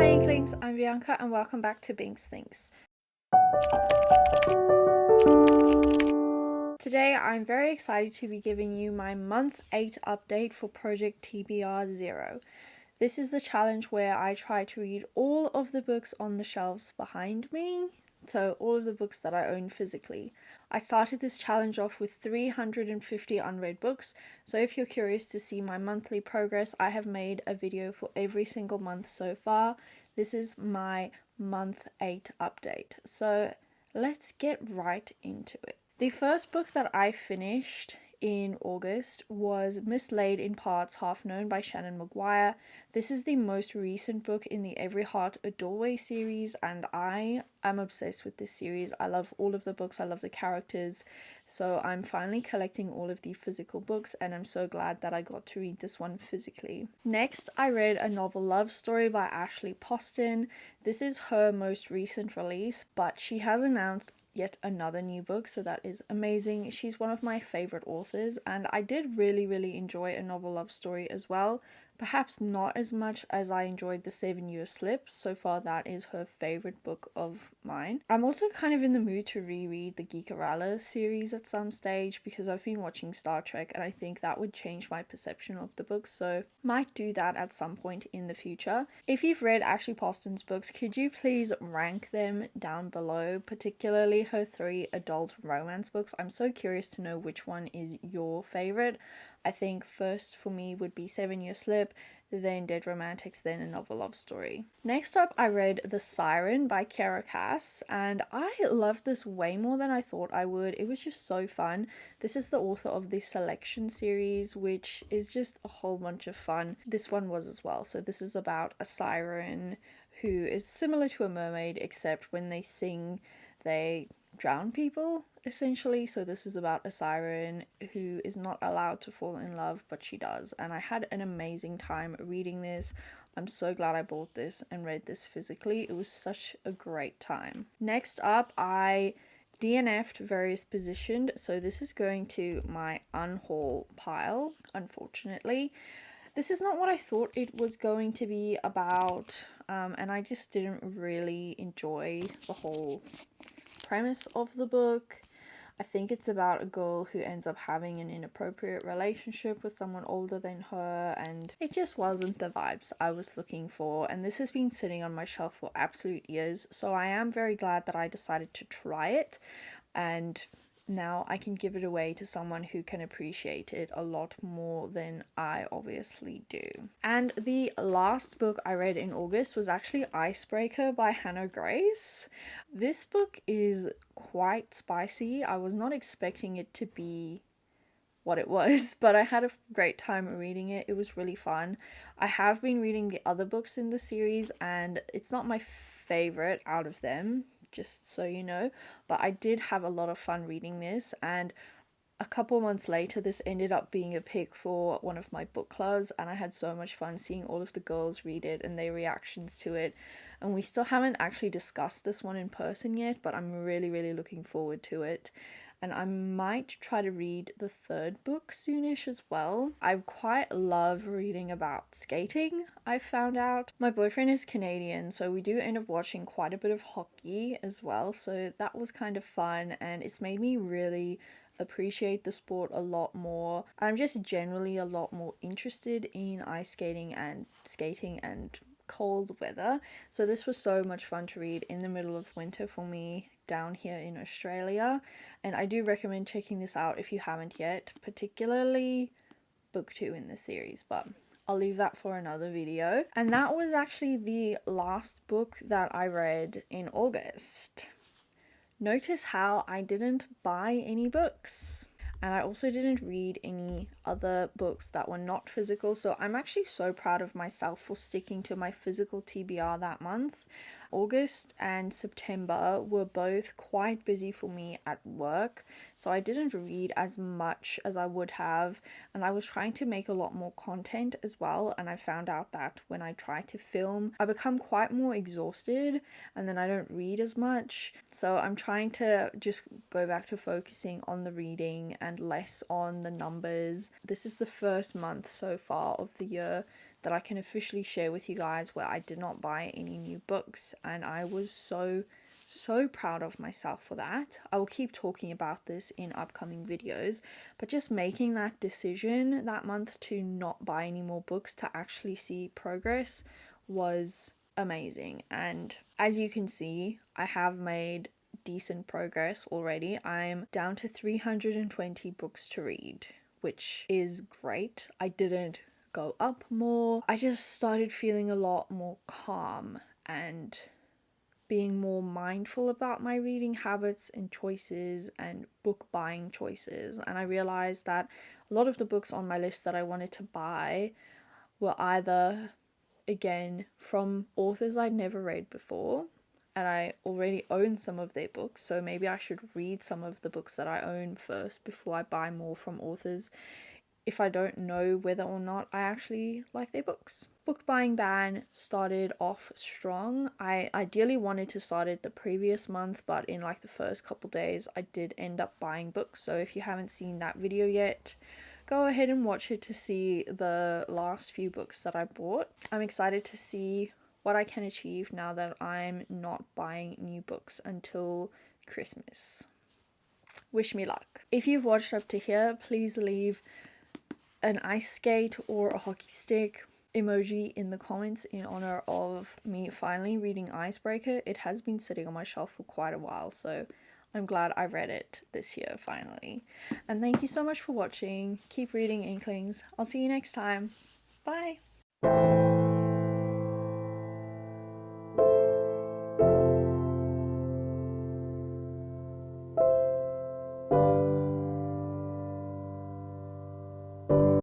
Hi Inklings, I'm Bianca and welcome back to Binks Things. Today I'm very excited to be giving you my month 8 update for Project TBR 0. This is the challenge where I try to read all of the books on the shelves behind me, so all of the books that I own physically. I started this challenge off with 350 unread books, so if you're curious to see my monthly progress, I have made a video for every single month so far. This is my month 8 update, so let's get right into it. The first book that I finished in August was Mislaid in Parts Half Known by Shannon Maguire. This is the most recent book in the Every Heart a Doorway series, and I am obsessed with this series. I love all of the books, I love the characters, so I'm finally collecting all of the physical books and I'm so glad that I got to read this one physically. Next, I read a novel love story by Ashley Poston. This is her most recent release, but she has announced yet another new book, so that is amazing. She's one of my favorite authors and I did really enjoy a novel love story as well. Perhaps not as much as I enjoyed The 7-Year Slip. So far that is her favorite book of mine. I'm also kind of in the mood to reread the Geekarala series at some stage because I've been watching Star Trek and I think that would change my perception of the book, so might do that at some point in the future. If you've read Ashley Poston's books, could you please rank them down below, particularly her 3 adult romance books? I'm so curious to know which one is your favorite. I think first for me would be 7-Year Slip, then Dead Romantics, then A Novel Love Story. Next up, I read The Siren by Kara Cass, and I loved this way more than I thought I would. It was just so fun. This is the author of the Selection series, which is just a whole bunch of fun. This one was as well. So this is about a siren who is similar to a mermaid, except when they sing, they drown people essentially. So this is about a siren who is not allowed to fall in love, but she does, and I had an amazing time reading this. I'm so glad I bought this and read this physically. It was such a great time. Next up, I DNF'd Various Positioned, so this is going to my unhaul pile, unfortunately. This is not what I thought it was going to be about, and I just didn't really enjoy the whole premise of the book. I think it's about a girl who ends up having an inappropriate relationship with someone older than her, and it just wasn't the vibes I was looking for, and this has been sitting on my shelf for absolute years, so I am very glad that I decided to try it, and now I can give it away to someone who can appreciate it a lot more than I obviously do. And the last book I read in August was actually Icebreaker by Hannah Grace. This book is quite spicy. I was not expecting it to be what it was, but I had a great time reading it. It was really fun. I have been reading the other books in the series and it's not my favorite out of them, just so you know, but I did have a lot of fun reading this, and a couple months later this ended up being a pick for one of my book clubs, and I had so much fun seeing all of the girls read it and their reactions to it. And we still haven't actually discussed this one in person yet, but I'm really looking forward to it. And I might try to read the third book soonish as well. I quite love reading about skating, I found out. My boyfriend is Canadian, so we do end up watching quite a bit of hockey as well, so that was kind of fun, and it's made me really appreciate the sport a lot more. I'm just generally a lot more interested in ice skating and skating and cold weather, so this was so much fun to read in the middle of winter for me down here in Australia, and I do recommend checking this out if you haven't yet, particularly book 2 in the series, but I'll leave that for another video. And that was actually the last book that I read in August. Notice how I didn't buy any books. And I also didn't read any other books that were not physical, so I'm actually so proud of myself for sticking to my physical TBR that month. August and September were both quite busy for me at work, so I didn't read as much as I would have, and I was trying to make a lot more content as well, and I found out that when I try to film, I become quite more exhausted and then I don't read as much. So I'm trying to just go back to focusing on the reading and less on the numbers. This is the first month so far of the year that I can officially share with you guys where I did not buy any new books, and I was so proud of myself for that. I will keep talking about this in upcoming videos, but just making that decision that month to not buy any more books to actually see progress was amazing. And as you can see, I have made decent progress already. I'm down to 320 books to read, which is great. I didn't go up more. I just started feeling a lot more calm and being more mindful about my reading habits and choices and book buying choices. And I realized that a lot of the books on my list that I wanted to buy were either, again, from authors I'd never read before, and I already own some of their books, so maybe I should read some of the books that I own first before I buy more from authors if I don't know whether or not I actually like their books. Book buying ban started off strong. I ideally wanted to start it the previous month, but in like the first couple days I did end up buying books, so if you haven't seen that video yet, go ahead and watch it to see the last few books that I bought. I'm excited to see what I can achieve now that I'm not buying new books until Christmas. Wish me luck. If you've watched up to here, please leave an ice skate or a hockey stick emoji in the comments in honor of me finally reading Icebreaker. It has been sitting on my shelf for quite a while, so I'm glad I read it this year finally. And thank you so much for watching. Keep reading, Inklings. I'll see you next time. Bye!